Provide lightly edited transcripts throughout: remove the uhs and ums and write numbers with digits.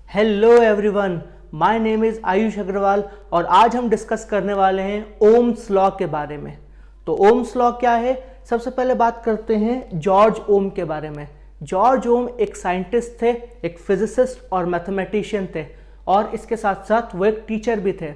Hello everyone, my name is Ayush Agarwal और आज हम डिस्कस करने वाले हैं ओम्स लॉ के बारे में। तो ओम्स लॉ क्या है? सबसे पहले बात करते हैं जॉर्ज ओम के बारे में। जॉर्ज ओम एक साइंटिस्ट थे, एक फिजिसिस्ट और मैथमेटिशियन थे और इसके साथ साथ वो एक टीचर भी थे।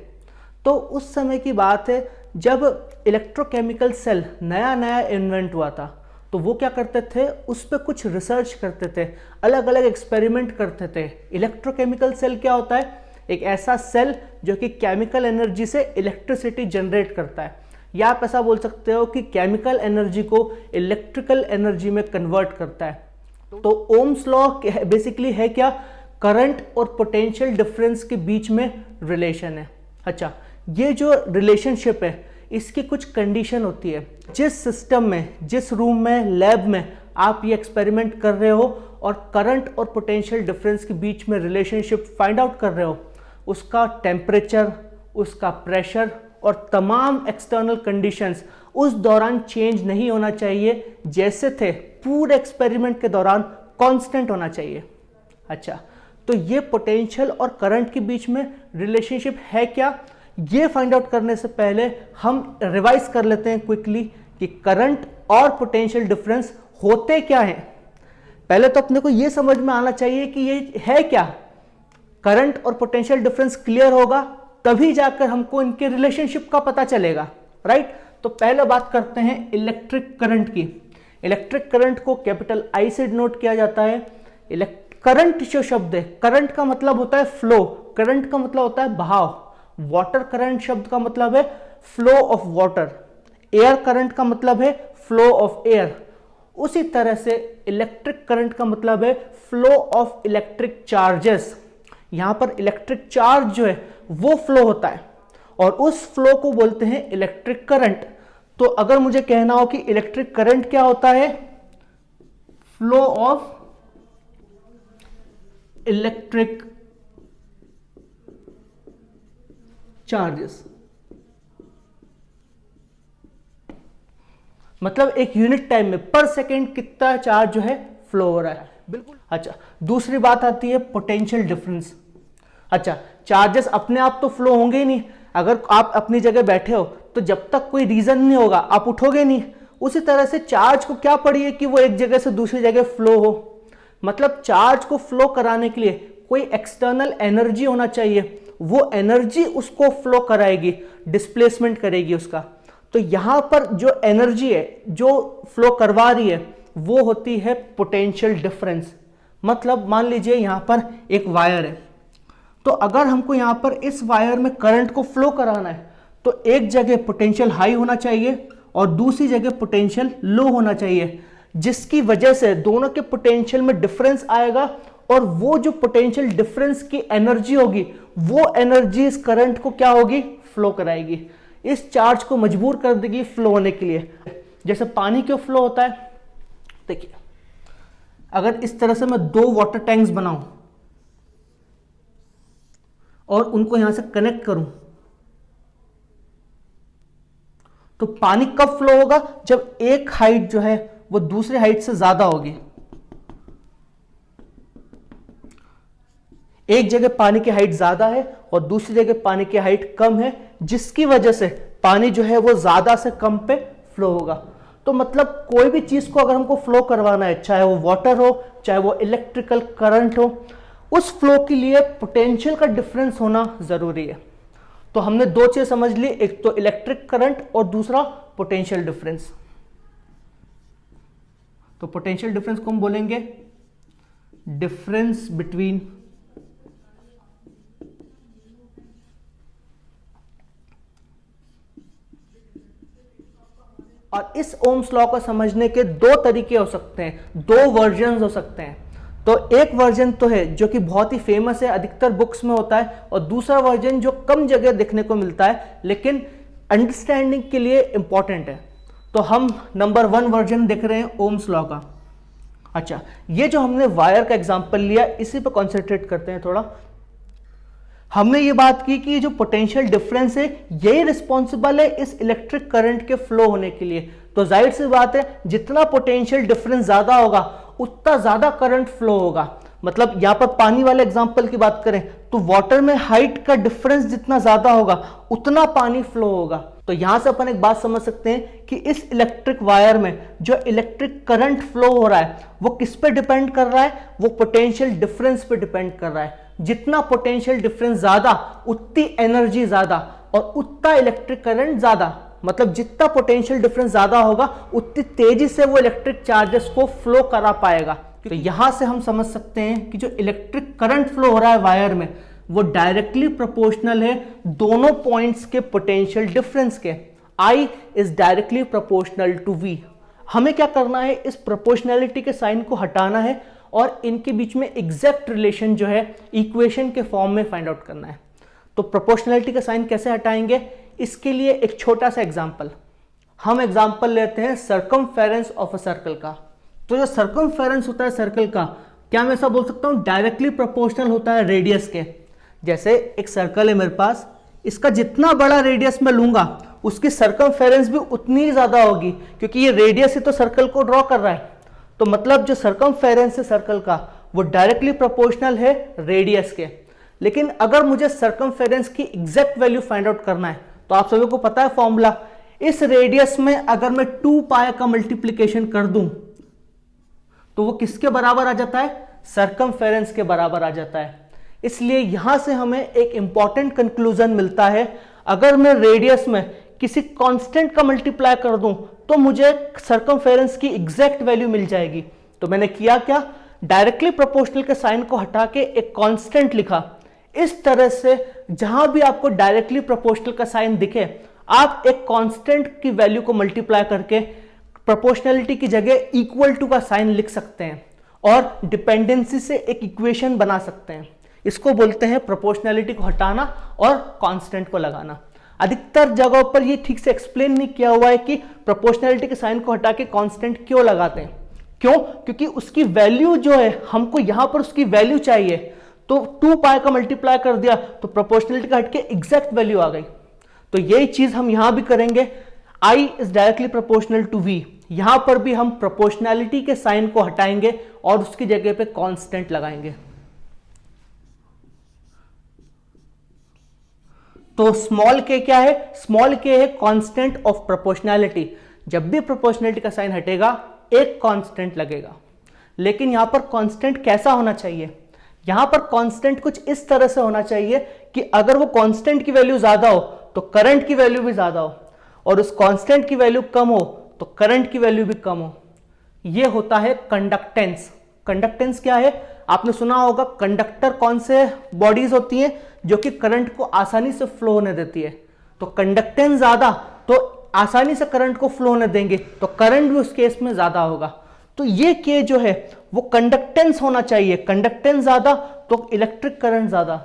तो उस समय की बात है जब इलेक्ट्रोकेमिकल सेल नया नया इन्वेंट हुआ था। तो वो क्या करते थे, उस पर कुछ रिसर्च करते थे, अलग अलग एक्सपेरिमेंट करते थे। इलेक्ट्रोकेमिकल सेल क्या होता है? एक ऐसा सेल जो कि केमिकल एनर्जी से इलेक्ट्रिसिटी जनरेट करता है, या आप ऐसा बोल सकते हो कि केमिकल एनर्जी को इलेक्ट्रिकल एनर्जी में कन्वर्ट करता है। तो ओम्स लॉ बेसिकली है क्या? करंट और पोटेंशियल डिफरेंस के बीच में रिलेशन है। अच्छा, ये जो रिलेशनशिप है इसकी कुछ कंडीशन होती है। जिस सिस्टम में, जिस रूम में, लैब में आप ये एक्सपेरिमेंट कर रहे हो और करंट और पोटेंशियल डिफरेंस के बीच में रिलेशनशिप फाइंड आउट कर रहे हो, उसका टेम्परेचर, उसका प्रेशर और तमाम एक्सटर्नल कंडीशंस उस दौरान चेंज नहीं होना चाहिए, जैसे थे पूरे एक्सपेरिमेंट के दौरान कांस्टेंट होना चाहिए। अच्छा, तो ये पोटेंशियल और करंट के बीच में रिलेशनशिप है क्या? ये फाइंड आउट करने से पहले हम रिवाइज कर लेते हैं क्विकली कि करंट और पोटेंशियल डिफरेंस होते क्या हैं। पहले तो अपने को ये समझ में आना चाहिए कि ये है क्या। करंट और पोटेंशियल डिफरेंस क्लियर होगा तभी जाकर हमको इनके रिलेशनशिप का पता चलेगा, राइट? तो पहले बात करते हैं इलेक्ट्रिक करंट की। इलेक्ट्रिक करंट को कैपिटल आई से डिनोट किया जाता है। करंट जो शब्द है, करंट का मतलब होता है फ्लो, करंट का मतलब होता है बहाव। वाटर करंट शब्द का मतलब है flow of water. Air current का मतलब है फ्लो ऑफ एयर। उसी तरह से इलेक्ट्रिक करंट का मतलब है फ्लो ऑफ इलेक्ट्रिक चार्जेस। यहां पर इलेक्ट्रिक चार्ज जो है वो फ्लो होता है और उस फ्लो को बोलते हैं इलेक्ट्रिक करंट। तो अगर मुझे कहना हो कि इलेक्ट्रिक करंट क्या होता है, फ्लो ऑफ इलेक्ट्रिक चार्जेस, मतलब एक यूनिट टाइम में पर सेकेंड कितना चार्ज जो है फ्लो हो रहा है। बिल्कुल। अच्छा, दूसरी बात आती है पोटेंशियल डिफरेंस। अच्छा, चार्जेस अपने आप तो फ्लो होंगे ही नहीं। अगर आप अपनी जगह बैठे हो तो जब तक कोई रीजन नहीं होगा आप उठोगे नहीं। उसी तरह से चार्ज को क्या पड़ी है कि वो एक जगह से दूसरी जगह फ्लो हो। मतलब चार्ज को फ्लो कराने के लिए कोई एक्सटर्नल एनर्जी होना चाहिए, वो एनर्जी उसको फ्लो कराएगी, डिस्प्लेसमेंट करेगी उसका। तो यहां पर जो एनर्जी है जो फ्लो करवा रही है वो होती है पोटेंशियल डिफरेंस। मतलब मान लीजिए यहां पर एक वायर है, तो अगर हमको यहां पर इस वायर में करंट को फ्लो कराना है तो एक जगह पोटेंशियल हाई होना चाहिए और दूसरी जगह पोटेंशियल लो होना चाहिए, जिसकी वजह से दोनों के पोटेंशियल में डिफरेंस आएगा और वो जो पोटेंशियल डिफरेंस की एनर्जी होगी वो एनर्जी इस करंट को क्या होगी, फ्लो कराएगी, इस चार्ज को मजबूर कर देगी फ्लो होने के लिए। जैसे पानी क्यों फ्लो होता है? देखिए, अगर इस तरह से मैं दो वाटर टैंक्स बनाऊं और उनको यहां से कनेक्ट करूं तो पानी कब फ्लो होगा? जब एक हाइट जो है वो दूसरे हाइट से ज्यादा होगी। एक जगह पानी की हाइट ज्यादा है और दूसरी जगह पानी की हाइट कम है, जिसकी वजह से पानी जो है वो ज्यादा से कम पे फ्लो होगा। तो मतलब कोई भी चीज को अगर हमको फ्लो करवाना है, चाहे वो वाटर हो, चाहे वो इलेक्ट्रिकल करंट हो, उस फ्लो के लिए पोटेंशियल का डिफरेंस होना जरूरी है। तो हमने दो चीज समझ ली, एक तो इलेक्ट्रिक करंट और दूसरा पोटेंशियल डिफरेंस। तो पोटेंशियल डिफरेंस को हम बोलेंगे डिफरेंस बिटवीन और इस ओम्स लॉ को समझने के दो तरीके हो सकते हैं, दो वर्जन हो सकते हैं। तो एक वर्जन तो है जो कि बहुत ही फेमस है, अधिकतर बुक्स में होता है, और दूसरा वर्जन जो कम जगह देखने को मिलता है लेकिन अंडरस्टैंडिंग के लिए इंपॉर्टेंट है। तो हम नंबर 1 वर्जन देख रहे हैं ओम्स लॉ का। अच्छा, ये जो हमने वायर का एग्जांपल लिया इसी पर कॉन्सेंट्रेट करते हैं थोड़ा। हमने ये बात की कि जो पोटेंशियल डिफरेंस है यही रिस्पॉन्सिबल है इस इलेक्ट्रिक करंट के फ्लो होने के लिए। तो जाहिर सी बात है जितना पोटेंशियल डिफरेंस ज्यादा होगा उतना ज्यादा करंट फ्लो होगा। मतलब यहाँ पर पानी वाले एग्जांपल की बात करें तो वाटर में हाइट का डिफरेंस जितना ज्यादा होगा उतना पानी फ्लो होगा। तो यहां से अपन एक बात समझ सकते हैं कि इस इलेक्ट्रिक वायर में जो इलेक्ट्रिक करंट फ्लो हो रहा है वो किस पे डिपेंड कर रहा है, वो पोटेंशियल डिफरेंस पे डिपेंड कर रहा है। जितना पोटेंशियल डिफरेंस ज्यादा उतनी एनर्जी ज्यादा और उतना इलेक्ट्रिक करंट ज्यादा, मतलब जितना पोटेंशियल डिफरेंस ज्यादा होगा उतनी तेजी से वो इलेक्ट्रिक चार्जेस को फ्लो करा पाएगा। तो यहां से हम समझ सकते हैं कि जो इलेक्ट्रिक करंट फ्लो हो रहा है वायर में वो डायरेक्टली प्रोपोर्शनल है दोनों पॉइंट्स के पोटेंशियल डिफरेंस के। I is directly proportional to V। हमें क्या करना है, इस प्रोपोर्शनैलिटी के साइन को हटाना है और इनके बीच में एग्जैक्ट रिलेशन जो है इक्वेशन के फॉर्म में फाइंड आउट करना है। तो प्रोपोर्शनैलिटी का साइन कैसे हटाएंगे, इसके लिए एक छोटा सा एग्जांपल हम एग्जांपल लेते हैं सर्कमफेरेंस ऑफ अ सर्कल का। तो जो सर्कमफेरेंस होता है सर्कल का, क्या मैं ऐसा बोल सकता हूं, डायरेक्टली प्रोपोर्शनल होता है रेडियस के। जैसे एक सर्कल है मेरे पास, इसका जितना बड़ा रेडियस मैं लूंगा उसकी सर्कमफेरेंस भी उतनी ही ज्यादा होगी, क्योंकि ये रेडियस ही तो सर्कल को ड्रॉ कर रहा है। तो मतलब जो सर्कमफेरेंस है सर्कल का वो डायरेक्टली प्रोपोर्शनल है रेडियस के। लेकिन अगर मुझे सर्कमफेरेंस की एग्जैक्ट वैल्यू फाइंड आउट करना है तो आप सभी को पता है फॉर्मूला, इस रेडियस में अगर मैं 2 पाई का मल्टीप्लीकेशन कर दूं तो वो किसके बराबर आ जाता है, सर्कमफेरेंस के बराबर आ जाता है। इसलिए यहां से हमें एक इंपॉर्टेंट कंक्लूजन मिलता है, अगर मैं रेडियस में किसी कांस्टेंट का मल्टीप्लाई कर दूं तो मुझे सर्कमफेरेंस की एग्जैक्ट वैल्यू मिल जाएगी। तो मैंने किया क्या, डायरेक्टली प्रोपोर्शनल के साइन को हटा के एक कांस्टेंट लिखा। इस तरह से जहां भी आपको डायरेक्टली प्रोपोर्शनल का साइन दिखे आप एक कांस्टेंट की वैल्यू को मल्टीप्लाई करके प्रोपोर्शनैलिटी की जगह इक्वल टू का साइन लिख सकते हैं और डिपेंडेंसी से एक इक्वेशन बना सकते हैं। इसको बोलते हैं प्रोपोर्शनैलिटी को हटाना और कांस्टेंट को लगाना। अधिकतर जगहों पर ये ठीक से एक्सप्लेन नहीं किया हुआ है कि प्रोपोर्शनैलिटी के साइन को हटा के कांस्टेंट क्यों लगाते हैं। क्यों, क्योंकि उसकी वैल्यू जो है हमको यहां पर उसकी वैल्यू चाहिए, तो 2 पाई का मल्टीप्लाई कर दिया तो प्रोपोर्शनैलिटी का हटके एग्जैक्ट वैल्यू आ गई। तो यही चीज हम यहां भी करेंगे, I is directly proportional to V। यहां पर भी हम प्रोपोर्शनैलिटी के साइन को हटाएंगे और उसकी जगह पे कांस्टेंट लगाएंगे। तो स्मॉल k क्या है, स्मॉल k है कांस्टेंट ऑफ प्रोपोर्शनैलिटी। जब भी प्रोपोर्शनैलिटी का साइन हटेगा एक कांस्टेंट लगेगा। लेकिन यहां पर कांस्टेंट कैसा होना चाहिए, यहां पर कांस्टेंट कुछ इस तरह से होना चाहिए कि अगर वो कांस्टेंट की वैल्यू ज्यादा हो तो करंट की वैल्यू भी ज्यादा हो, और उस कांस्टेंट की वैल्यू कम हो तो करंट की वैल्यू भी कम हो। यह होता है कंडक्टेंस। कंडक्टेंस क्या है, आपने सुना होगा कंडक्टर कौन से बॉडीज होती हैं जो कि करंट को आसानी से फ्लो होने देती है। तो कंडक्टेंस ज्यादा तो आसानी से करंट को फ्लो होने देंगे तो करंट भी उस केस में ज्यादा होगा। तो ये के जो है वो कंडक्टेंस होना चाहिए, कंडक्टेंस ज्यादा तो इलेक्ट्रिक करंट ज्यादा।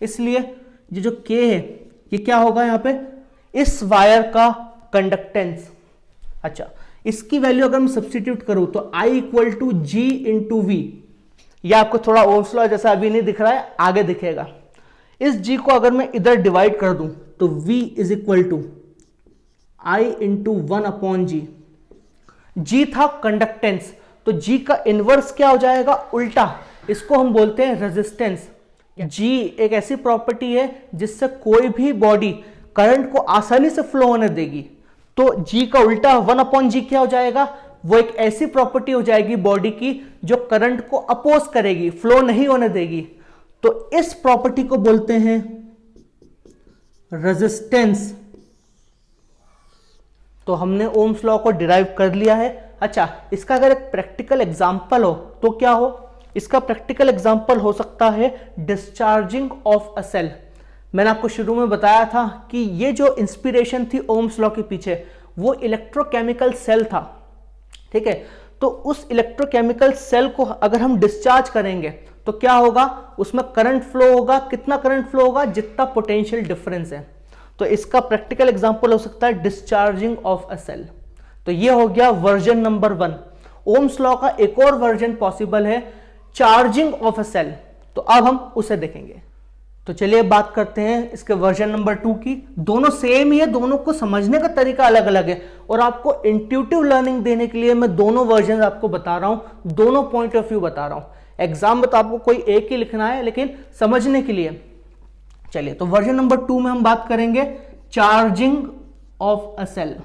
इसलिए ये जो के है ये क्या होगा यहाँ पे, इस वायर का कंडक्टेंस। अच्छा, इसकी वैल्यू अगर मैं सब्स्टिट्यूट करूं तो I equal to G into V. यह आपको थोड़ा ओम्स लॉ जैसा अभी नहीं दिख रहा है, आगे दिखेगा। इस G को अगर मैं इधर डिवाइड कर दूं तो V is equal to I into 1 upon G. G था कंडक्टेंस, तो G का इनवर्स क्या हो जाएगा, उल्टा। इसको हम बोलते हैं रेजिस्टेंस। G एक ऐसी प्रॉपर्टी है जिससे कोई भी बॉडी करंट को आसानी से फ्लो होने देगी। तो G का उल्टा 1 अपॉन जी क्या हो जाएगा, वो एक ऐसी प्रॉपर्टी हो जाएगी बॉडी की जो करंट को अपोज करेगी, फ्लो नहीं होने देगी। तो इस प्रॉपर्टी को बोलते हैं रेजिस्टेंस। तो हमने ओम्स लॉ को डिराइव कर लिया है। अच्छा, इसका अगर एक प्रैक्टिकल एग्जांपल हो तो क्या हो, इसका प्रैक्टिकल एग्जांपल हो सकता है डिस्चार्जिंग ऑफ अ सेल। मैंने आपको शुरू में बताया था कि ये जो इंस्पिरेशन थी ओम्स लॉ के पीछे वो इलेक्ट्रोकेमिकल सेल था, ठीक है। तो उस इलेक्ट्रोकेमिकल सेल को अगर हम डिस्चार्ज करेंगे तो क्या होगा, उसमें करंट फ्लो होगा। कितना करंट फ्लो होगा, जितना पोटेंशियल डिफरेंस है। तो इसका प्रैक्टिकल एग्जांपल हो सकता है डिस्चार्जिंग ऑफ अ सेल। तो ये हो गया वर्जन नंबर 1। ओम्स लॉ का एक और वर्जन पॉसिबल है, चार्जिंग ऑफ अ सेल। तो अब हम उसे देखेंगे। तो चलिए बात करते हैं इसके वर्जन नंबर 2 की। दोनों सेम ही है, दोनों को समझने का तरीका अलग अलग है और आपको इंट्यूटिव लर्निंग देने के लिए मैं दोनों वर्जन आपको बता रहा हूं, दोनों पॉइंट ऑफ व्यू बता रहा हूं। एग्जाम में तो आपको कोई एक ही लिखना है, लेकिन समझने के लिए चलिए। तो वर्जन नंबर 2 में हम बात करेंगे चार्जिंग ऑफ अ सेल।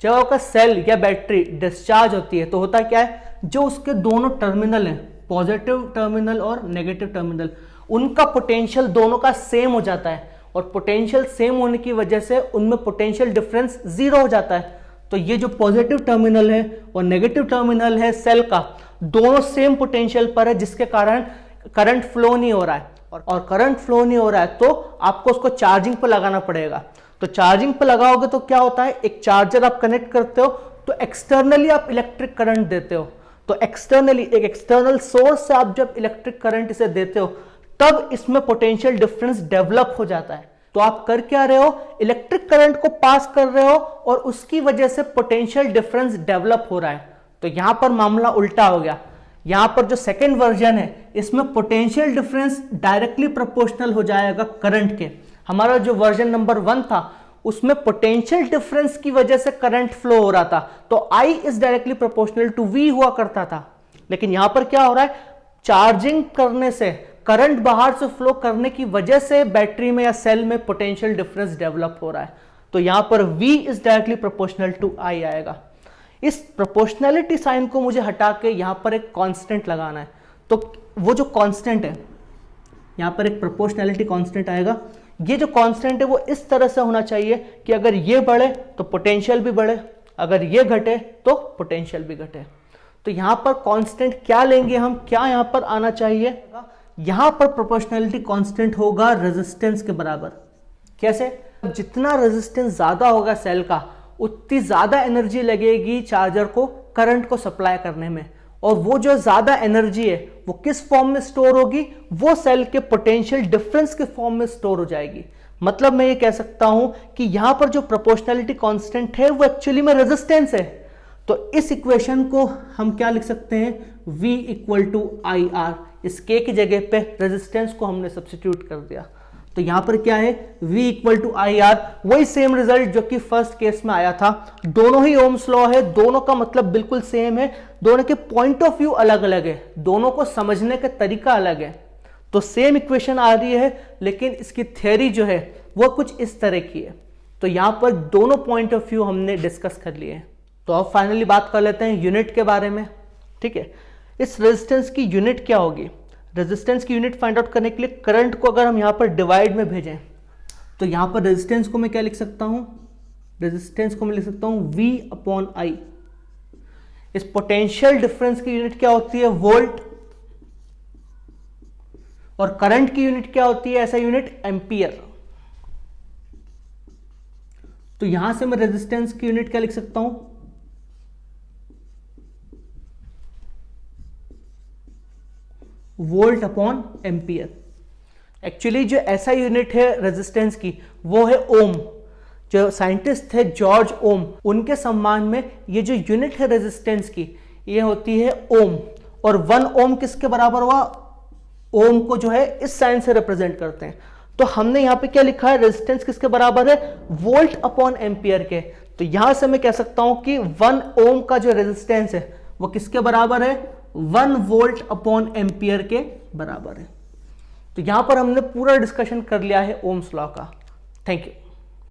जब आपका सेल या बैटरी डिस्चार्ज होती है तो होता क्या है, जो उसके दोनों टर्मिनल हैं, पॉजिटिव टर्मिनल और नेगेटिव टर्मिनल, उनका पोटेंशियल दोनों का सेम हो जाता है, और पोटेंशियल सेम होने की वजह से उनमें पोटेंशियल डिफरेंस जीरो हो जाता है। तो ये जो पॉजिटिव टर्मिनल है और नेगेटिव टर्मिनल है सेल का, दोनों सेम पोटेंशियल पर है, जिसके कारण करंट फ्लो नहीं हो रहा है, और करंट फ्लो नहीं हो रहा है तो आपको उसको चार्जिंग पर लगाना पड़ेगा। तो चार्जिंग पर लगाओगे तो क्या होता है, एक चार्जर आप कनेक्ट करते हो तो एक्सटर्नली आप इलेक्ट्रिक करंट देते हो। तो एक्सटर्नली एक एक्सटर्नल सोर्स से आप जब इलेक्ट्रिक करंट इसे देते हो तब इसमें पोटेंशियल डिफरेंस डेवलप हो जाता है। तो आप कर क्या रहे हो, इलेक्ट्रिक करंट को पास कर रहे हो और उसकी वजह से पोटेंशियल डिफरेंस डेवलप हो रहा है। तो यहां पर मामला उल्टा हो गया। यहां पर जो सेकेंड वर्जन है इसमें पोटेंशियल डिफरेंस डायरेक्टली प्रोपोर्शनल हो जाएगा करंट के। हमारा जो वर्जन नंबर 1 था उसमें पोटेंशियल डिफरेंस की वजह से करंट फ्लो हो रहा था, तो I is directly proportional to V हुआ करता था। लेकिन यहां पर क्या हो रहा है, चार्जिंग करने से, करंट बाहर से फ्लो करने की वजह से बैटरी में या सेल में पोटेंशियल डिफरेंस डेवलप हो रहा है। तो यहां पर V is directly proportional to I आएगा। इस प्रोपोर्शनैलिटी साइन को मुझे हटा के यहां पर एक कांस्टेंट लगाना है। तो वो जो कांस्टेंट है, यहां पर एक प्रोपोर्शनैलिटी कांस्टेंट आएगा। ये जो कांस्टेंट है वो इस तरह से होना चाहिए कि अगर ये बढ़े तो पोटेंशियल भी बढ़े, अगर ये घटे तो पोटेंशियल भी घटे। तो यहां पर कांस्टेंट क्या लेंगे हम, क्या यहां पर आना चाहिए, यहां पर प्रोपोर्शनैलिटी कांस्टेंट होगा रेजिस्टेंस के बराबर। कैसे, जितना रेजिस्टेंस ज्यादा होगा सेल का उतनी ज्यादा एनर्जी लगेगी चार्जर को करंट को सप्लाई करने में, और वो जो ज्यादा एनर्जी है वो किस फॉर्म में स्टोर होगी, वो सेल के पोटेंशियल डिफरेंस के फॉर्म में स्टोर हो जाएगी। मतलब मैं ये कह सकता हूं कि यहां पर जो प्रोपोर्शनैलिटी कांस्टेंट है वो एक्चुअली में रेजिस्टेंस है। तो इस इक्वेशन को हम क्या लिख सकते हैं, V equal to I R. इस K की जगह पे रेजिस्टेंस को हमने सब्स्टिट्यूट कर दिया। तो यहां पर क्या है, V equal to I R, वही सेम रिजल्ट जो कि फर्स्ट केस में आया था। दोनों ही ओम्स लॉ है, दोनों का मतलब बिल्कुल सेम है, दोनों के पॉइंट ऑफ व्यू अलग अलग है, दोनों को समझने का तरीका अलग है। तो सेम इक्वेशन आ रही है लेकिन इसकी थ्योरी जो है वो कुछ इस तरह की है। तो यहां पर दोनों पॉइंट ऑफ व्यू हमने डिस्कस कर लिए हैं। तो अब फाइनली बात कर लेते हैं यूनिट के बारे में। ठीक है, इस रेजिस्टेंस की यूनिट क्या होगी, रेजिस्टेंस की यूनिट फाइंड आउट करने के लिए करंट को अगर हम यहां पर डिवाइड में भेजें तो यहां पर रेजिस्टेंस को मैं क्या लिख सकता हूं, रेजिस्टेंस को मैं लिख सकता हूं V अपॉन I। इस पोटेंशियल डिफरेंस की यूनिट क्या होती है, वोल्ट, और करंट की यूनिट क्या होती है, ऐसा यूनिट एम्पियर। तो यहां से मैं रेजिस्टेंस की यूनिट क्या लिख सकता हूं, वोल्ट अपॉन एम्पियर। एक्चुअली जो ऐसा यूनिट है रेजिस्टेंस की वो है ओम। जो साइंटिस्ट थे जॉर्ज ओम, उनके सम्मान में ये जो यूनिट है रेजिस्टेंस की ये होती है ओम। और 1 ओम किसके बराबर हुआ, ओम को जो है इस साइन से रिप्रेजेंट करते हैं। तो हमने यहां पे क्या लिखा है, रेजिस्टेंस किसके बराबर है, वोल्ट अपॉन एम्पियर के। तो यहां से मैं कह सकता हूं कि 1 ओम का जो रेजिस्टेंस है वो किसके बराबर है, 1 वोल्ट अपॉन एम्पियर के बराबर है। तो यहां पर हमने पूरा डिस्कशन कर लिया है ओम्स लॉ का। Thank you.